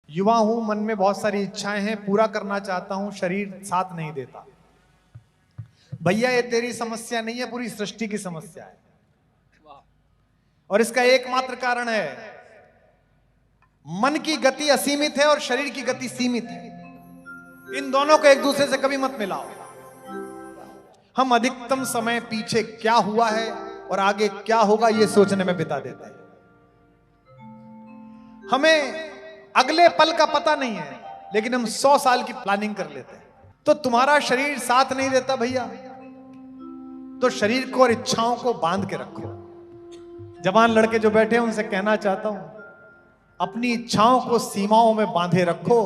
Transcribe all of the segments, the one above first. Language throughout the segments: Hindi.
युवा हूं, मन में बहुत सारी इच्छाएं हैं, पूरा करना चाहता हूं, शरीर साथ नहीं देता। भैया ये तेरी समस्या नहीं है, पूरी सृष्टि की समस्या है। और इसका एकमात्र कारण है, मन की गति असीमित है और शरीर की गति सीमित है। इन दोनों को एक दूसरे से कभी मत मिलाओ। हम अधिकतम समय पीछे क्या हुआ है और आगे क्या होगा ये सोचने में बिता देते हैं। हमें अगले पल का पता नहीं है, लेकिन हम 100 साल की प्लानिंग कर लेते हैं। तो तुम्हारा शरीर साथ नहीं देता भैया, तो शरीर को और इच्छाओं को बांध के रखो। जवान लड़के जो बैठे हैं उनसे कहना चाहता हूं, अपनी इच्छाओं को सीमाओं में बांधे रखो,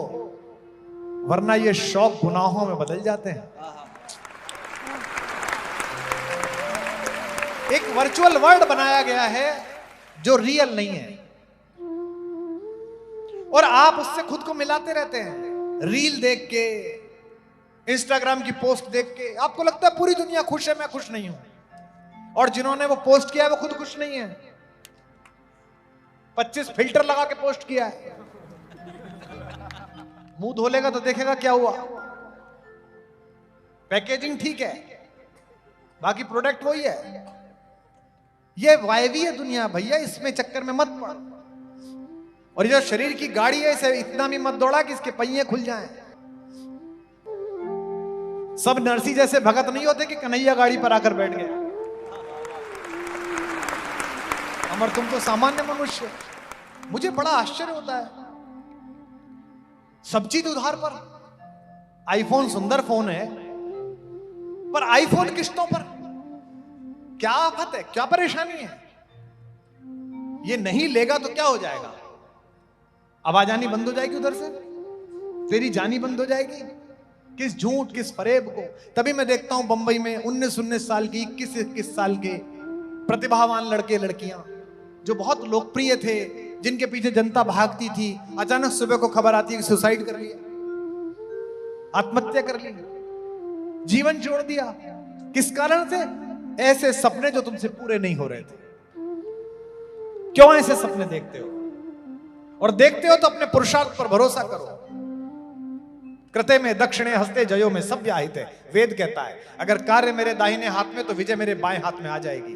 वरना ये शौक गुनाहों में बदल जाते हैं। एक वर्चुअल वर्ल्ड बनाया गया है जो रियल नहीं है, और आप उससे खुद को मिलाते रहते हैं। रील देख के, इंस्टाग्राम की पोस्ट देख के आपको लगता है पूरी दुनिया खुश है, मैं खुश नहीं हूं। और जिन्होंने वो पोस्ट किया है वो खुद खुश नहीं है। 25 फिल्टर लगा के पोस्ट किया है। मुंह धो लेगा तो देखेगा क्या हुआ। पैकेजिंग ठीक है, बाकी प्रोडक्ट वही है। ये वायवी है दुनिया भैया, इसमें चक्कर में मत पड़। और ये जो शरीर की गाड़ी है, इसे इतना भी मत दौड़ा कि इसके पहिए खुल जाएं। सब नरसी जैसे भगत नहीं होते कि कन्हैया गाड़ी पर आकर बैठ गया। अमर तुम तो सामान्य मनुष्य। मुझे बड़ा आश्चर्य होता है, सब चीज उधार पर। आईफोन सुंदर फोन है, पर आईफोन किस्तों पर। क्या आफत है, क्या परेशानी है? ये नहीं लेगा तो क्या हो जाएगा? आवाज आनी बंद हो जाएगी उधर से, तेरी जानी बंद हो जाएगी। किस झूठ, किस फरेब को। तभी मैं देखता हूं बंबई में 19-19 साल की, 21-21 साल के प्रतिभावान लड़के लड़कियां जो बहुत लोकप्रिय थे, जिनके पीछे जनता भागती थी, अचानक सुबह को खबर आती है कि सुसाइड कर लिया, आत्महत्या कर ली, जीवन छोड़ दिया। किस कारण से? ऐसे सपने जो तुमसे पूरे नहीं हो रहे थे। क्यों ऐसे सपने देखते हो? और देखते हो तो अपने पुरुषार्थ पर भरोसा करो। कृते में दक्षिणे हस्ते जयो में सब व्याहित है। वेद कहता है अगर कार्य मेरे दाहिने हाथ में तो विजय मेरे बाएं हाथ में आ जाएगी।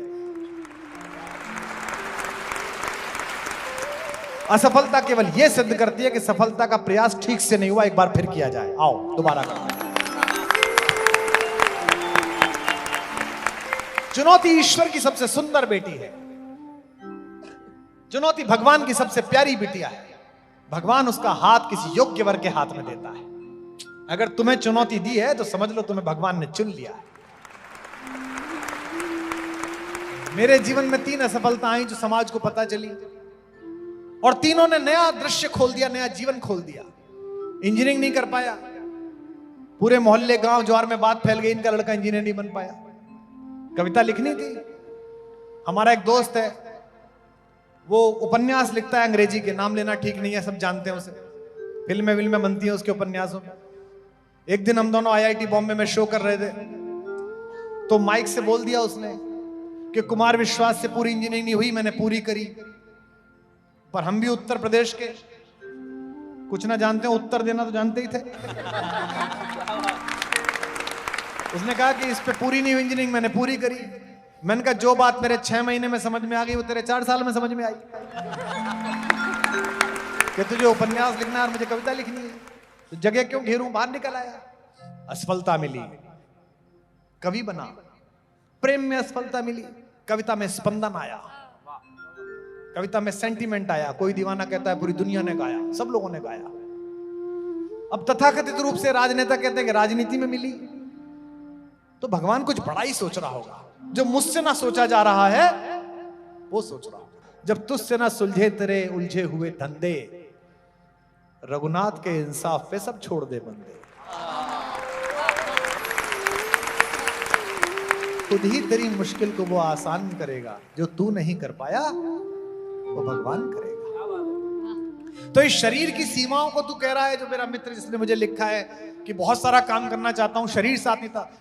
असफलता केवल यह सिद्ध करती है कि सफलता का प्रयास ठीक से नहीं हुआ, एक बार फिर किया जाए। आओ दोबारा करो। चुनौती ईश्वर की सबसे सुंदर बेटी है। चुनौती भगवान की सबसे प्यारी बिटिया है। भगवान उसका हाथ किसी योग्य वर्ग के हाथ में देता है। अगर तुम्हें चुनौती दी है तो समझ लो तुम्हें भगवान ने चुन लिया है। मेरे जीवन में 3 असफलता आई जो समाज को पता चली, और तीनों ने नया दृश्य खोल दिया, नया जीवन खोल दिया। इंजीनियरिंग नहीं कर पाया, पूरे मोहल्ले गांव ज्वार में बात फैल गई, इनका लड़का इंजीनियर नहीं बन पाया। कविता लिखनी थी। हमारा एक दोस्त है, वो उपन्यास लिखता है अंग्रेजी के, नाम लेना ठीक नहीं है, सब जानते हैं उसे। फिल्में बनती हैं उसके उपन्यासों में। एक दिन हम दोनों IIT बॉम्बे में शो कर रहे थे, तो माइक से बोल दिया उसने कि कुमार विश्वास से पूरी इंजीनियरिंग नहीं हुई, मैंने पूरी करी। पर हम भी उत्तर प्रदेश के, कुछ ना जानते हो, उत्तर देना तो जानते ही थे। उसने कहा कि इस पे पूरी नहीं हुई इंजीनियरिंग, मैंने पूरी करी। मैंने कहा जो बात मेरे 6 महीने में समझ में आ गई वो तेरे 4 साल में समझ में आई कि तुझे उपन्यास लिखना है और मुझे कविता लिखनी है। तो जगह क्यों घेरूं? बाहर निकल आया। असफलता मिली, कवि बना। प्रेम में असफलता मिली, कविता में स्पंदन आया, कविता में सेंटीमेंट आया। कोई दीवाना कहता है पूरी दुनिया ने गाया, सब लोगों ने गाया। अब तथाकथित रूप से राजनेता कहते हैं कि राजनीति में मिली। तो भगवान कुछ बड़ा ही सोच रहा होगा, जो मुझसे ना सोचा जा रहा है वो सोच रहा होगा। जब तुझसे ना सुलझे तेरे उलझे हुए धंधे, रघुनाथ के इंसाफ पे सब छोड़ दे बंदे। खुद ही तेरी मुश्किल को वो आसान करेगा, जो तू नहीं कर पाया वो भगवान करेगा। तो इस शरीर की सीमाओं को तू कह रहा है, जो मेरा मित्र जिसने मुझे लिखा है कि बहुत सारा काम करना चाहता हूं, शरीर साथ नहीं था।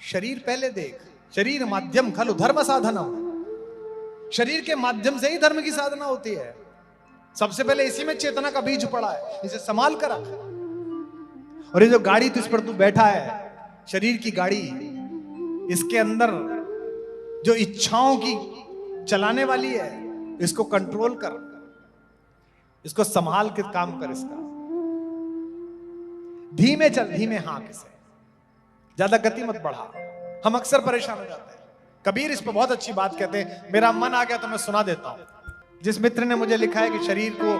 शरीर पहले देख। शरीर माध्यम खलु धर्म साधनम। शरीर के माध्यम से ही धर्म की साधना होती है। सबसे पहले इसी में चेतना का बीज पड़ा है, इसे संभाल कर रख। और ये जो गाड़ी तुझ पर तू बैठा है, शरीर की गाड़ी, इसके अंदर जो इच्छाओं की चलाने वाली है, इसको कंट्रोल कर, इसको संभाल के काम कर। इसका धीमे चल, धीमे हाँक इसे, ज्यादा गति मत बढ़ा। हम अक्सर परेशान हो जाते हैं। कबीर इस पर बहुत अच्छी बात कहते हैं, मेरा मन आ गया तो मैं सुना देता हूं। जिस मित्र ने मुझे लिखा है कि शरीर को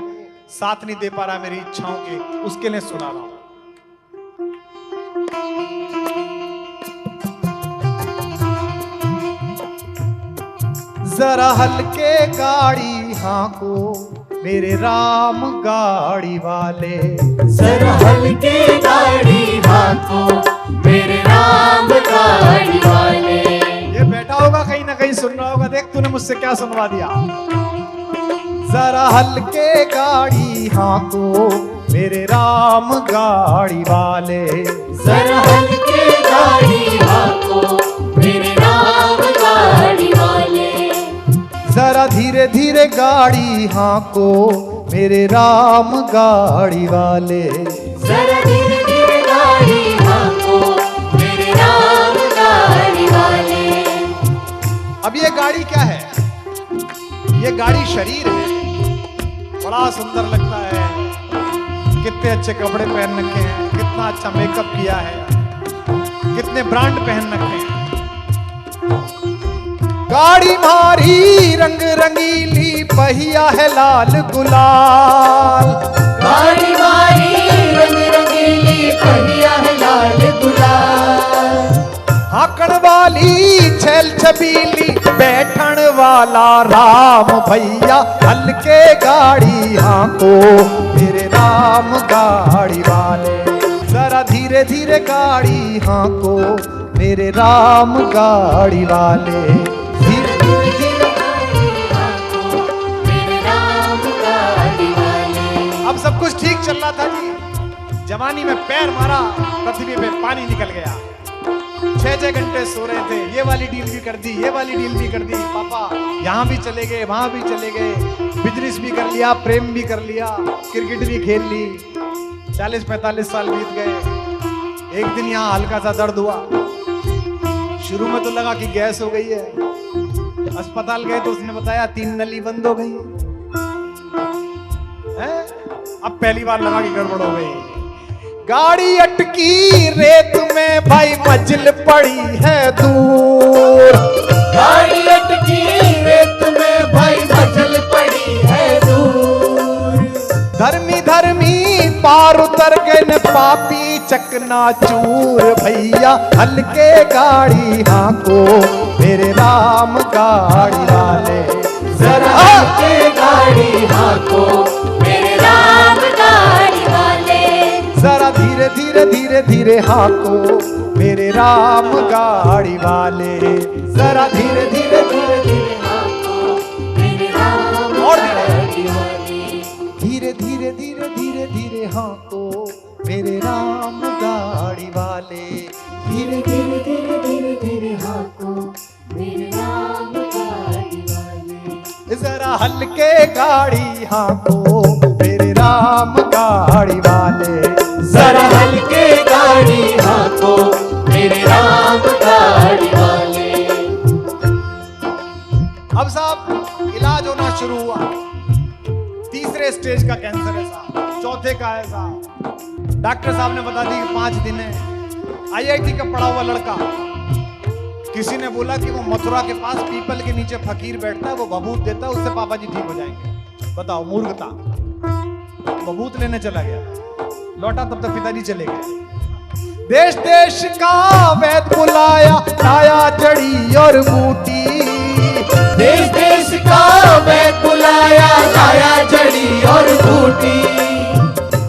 साथ नहीं दे पा रहा मेरी इच्छाओं के, उसके लिए सुना रहा हूं। जरा हल्के गाड़ी हाँको मेरे राम गाड़ी वाले, जरा हल्के गाड़ी हाँको मेरे राम गाड़ी वाले। ये बैठा होगा कहीं ना कहीं सुन रहा होगा, देख तूने मुझसे क्या सुनवा दिया। जरा हल्के गाड़ी हाँको मेरे राम गाड़ी वाले, जरा हल्के गाड़ी हाँको मेरे राम गाड़ी वाले। जरा धीरे धीरे गाड़ी हाँको मेरे राम गाड़ी वाले, जरा धीरे धीरे गाड़ी हाँको मेरे राम गाड़ी वाले। अब ये गाड़ी क्या है? ये गाड़ी शरीर है। बड़ा सुंदर लगता है, कितने अच्छे कपड़े पहन रखे हैं, कितना अच्छा मेकअप किया है, कितने ब्रांड पहन रखे हैं। गाड़ी मारी रंग रंगीली, पहिया है लाल गुलाल। गाड़ी मारी रंग रंगीली, पहिया है लाल गुलाल। हाकड़ वाली छैल छबीली, बैठन वाला राम भैया। हल्के गाड़ी हाँको मेरे राम गाड़ी वाले, जरा धीरे धीरे गाड़ी हाँको मेरे राम गाड़ी वाले। धीरे धीरे धीरे मेरे राम गाड़ी वाले। अब सब कुछ ठीक चल रहा था जी, जवानी में पैर मारा, पृथ्वी पे पानी निकल गया। 6-6 घंटे सो रहे थे, ये वाली डील भी कर दी, ये वाली डील भी कर दी। पापा यहाँ भी चले गए, वहां भी चले गए, बिजनेस भी कर लिया, प्रेम भी कर लिया, क्रिकेट भी खेल ली। 40-45 साल बीत गए। एक दिन यहाँ हल्का सा दर्द हुआ। शुरू में तो लगा कि गैस हो गई है। अस्पताल गए तो उसने बताया 3 नली बंद हो गई है। अब पहली बार लगा कि गड़बड़ हो गई। गाड़ी अटकी रेत में भाई, मंजिल पड़ी है दूर। गाड़ी अटकी रेत में भाई, मंजिल पड़ी है दूर। धर्मी धर्मी पार उतर गए न, पापी चकना चूर भैया। हल्के गाड़ी हाँको मेरे राम गाड़ी वाले, जरा हल्के गाड़ी हाँको मेरे राम गाड़ी वाले। जरा धीरे धीरे धीरे धीरे हाँको मेरे राम गाड़ी वाले, जरा धीरे धीरे धीरे धीरे हाँको मेरे राम गाड़ी वाले। धीरे धीरे धीरे धीरे धीरे हाँको मेरे राम गाड़ी वाले। धीरे धीरे धीरे धीरे धीरे हाँको मेरे राम गाड़ी वाले। जरा हल्के गाड़ी हाँको मेरे राम गाड़ी वाले, जरा हल्के गाड़ी हाँको मेरे राम गाड़ी वाले। अब साहब इलाज होना शुरू हुआ। तीसरे स्टेज का कैंसर है साहब, चौथे का है साहब। डॉक्टर साहब ने बता दी कि 5 दिन है। IIT का पढ़ा हुआ लड़का, किसी ने बोला कि वो मथुरा के पास पीपल के नीचे फकीर बैठता है, वो बबूत देता है, उससे पापा जी ठीक हो जाएंगे। बताओ मूर्खता। बबूत लेने चला गया, लौटा तब तक पिताजी चले गए। देश देश का वैद बुलाया, लाया जड़ी और बूटी। देश देश का वैद बुलाया, लाया जड़ी और बूटी।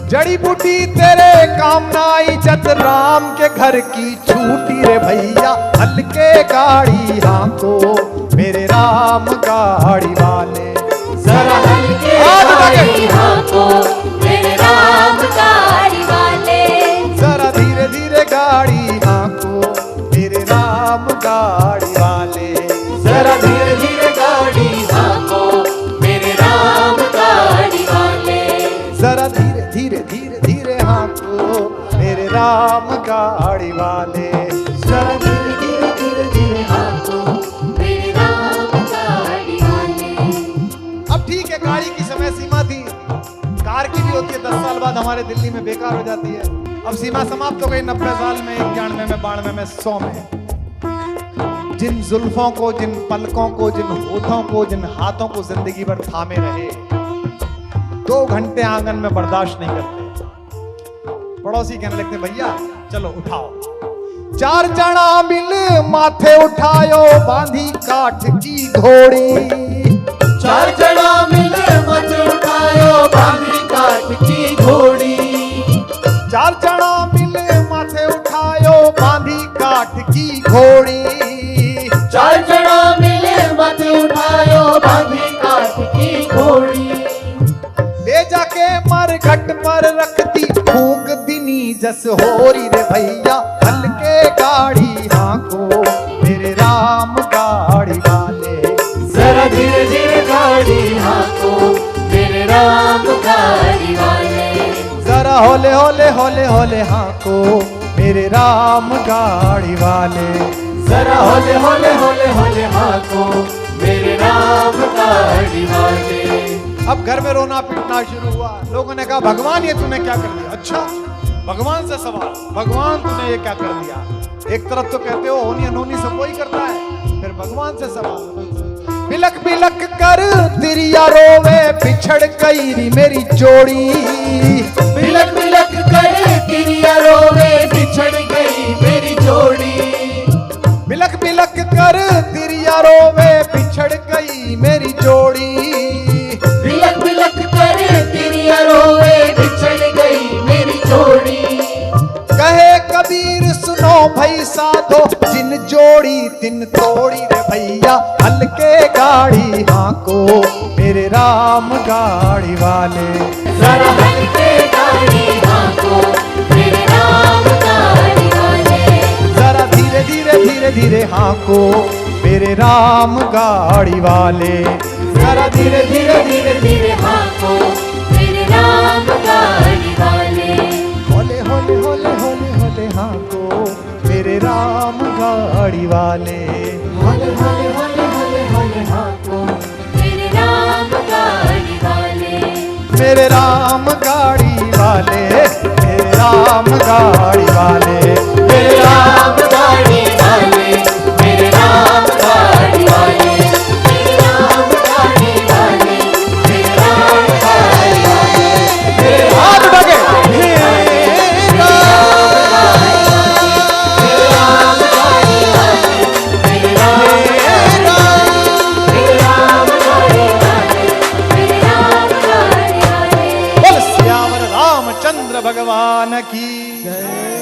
जड़ी बूटी तेरे काम ना आई, जत राम के घर की छूटी रे भैया। हल्के गाड़ी हाँको मेरे राम गाड़ी वाले, जरा हल्के गाड़ी हाँको मेरे राम गाड़ी वाले। जरा धीरे धीरे गाड़ी हाँको मेरे राम गाड़ी वाले, जरा धीरे धीरे गाड़ी हाँको मेरे राम गाड़ी वाले। धीरे धीरे हाँको मेरे राम गाड़ी वाले। जरा धीरे धीरे धीरे धीरे हाँको मेरे राम गाड़ी वाले। अब ठीक है, गाड़ी की समय सीमा थी, कार की भी होती है, 10 साल बाद हमारे दिल्ली में बेकार हो जाती है। अब सीमा समाप्त हो गई, 90 साल में, 91 में, 92 में, 100 में। जिन जुल्फों को, जिन पलकों को, जिन होठों को, जिन हाथों को जिंदगी भर थामे रहे, 2 घंटे आंगन में बर्दाश्त नहीं करते। पड़ोसी कहने लगते, भैया चलो उठाओ। 4 जना मिल माथे उठायो बांधी काठ की घोड़ी। 4 जना मिल माथे उठायो बांधी काठ की घोड़ी। 4 जना मिल माथे उठायो बांधी काठ की घोड़ी। 4 जना मिले माथे उठायो बांधी काठ की घोड़ी। ले जाके मरघट पर रखती फूंक दिनी जस होरी रे भैया, हल्के गाड़ी हाँको मेरे राम गाड़ी वाले। जरा धीरे धीरे गाड़ी हाँको मेरे राम गाड़ी वाले। जरा होले होले होले होले हाँको मेरे राम गाड़ी वाले। जरा होले होले होले होले हाँको मेरे राम गाड़ी वाले। अब घर में रोना पीटना शुरू हुआ। लोगों ने कहा, भगवान ये तूने क्या कर दिया? अच्छा, भगवान से सवाल, भगवान तूने ये क्या कर दिया? एक तरफ तो कहते हो होनी अनहोनी सब वही करता है, फिर भगवान से सवाल। बिलक बिलक कर तिरिया रोवे बिछड़ गई री मेरी जोड़ी। बिलक बिलक कर तिरिया रोवे बिछड़ गई मेरी जोड़ी। बिलक बिलक कर तिरिया रोवे बिछड़ गई मेरी जोड़ी। बिलक बिलक कर तिरिया रोवे बिछड़ गई मेरी जोड़ी। कहे कबीर सुनो भई साधो, जिन जोड़ी तिन तोड़ी रे भैया, हल्के गाड़ी हाँको मेरे राम गाड़ी वाले। जरा हल्के गाड़ी हाँको मेरे राम गाड़ी वाले। जरा धीरे धीरे धीरे धीरे हाँको मेरे राम गाड़ी वाले। जरा धीरे धीरे धीरे धीरे हाँको मेरे राम गाड़ी वाले। होले होले होले होले होले हाँको मेरे राम गाड़ी वाले। होले होले होले होले होले हाँको मेरे राम गाड़ी वाले। मेरे राम गाड़ी वाले, मेरे राम गाड़ी वाले, मेरे राम गाड़ी वाले, मेरे राम गाड़ी वाले, मेरे राम गाड़ी वाले, मेरे राम गाड़ी वाले, मेरे हाथ उठाके बोल सियावर रामचंद्र भगवान की जय।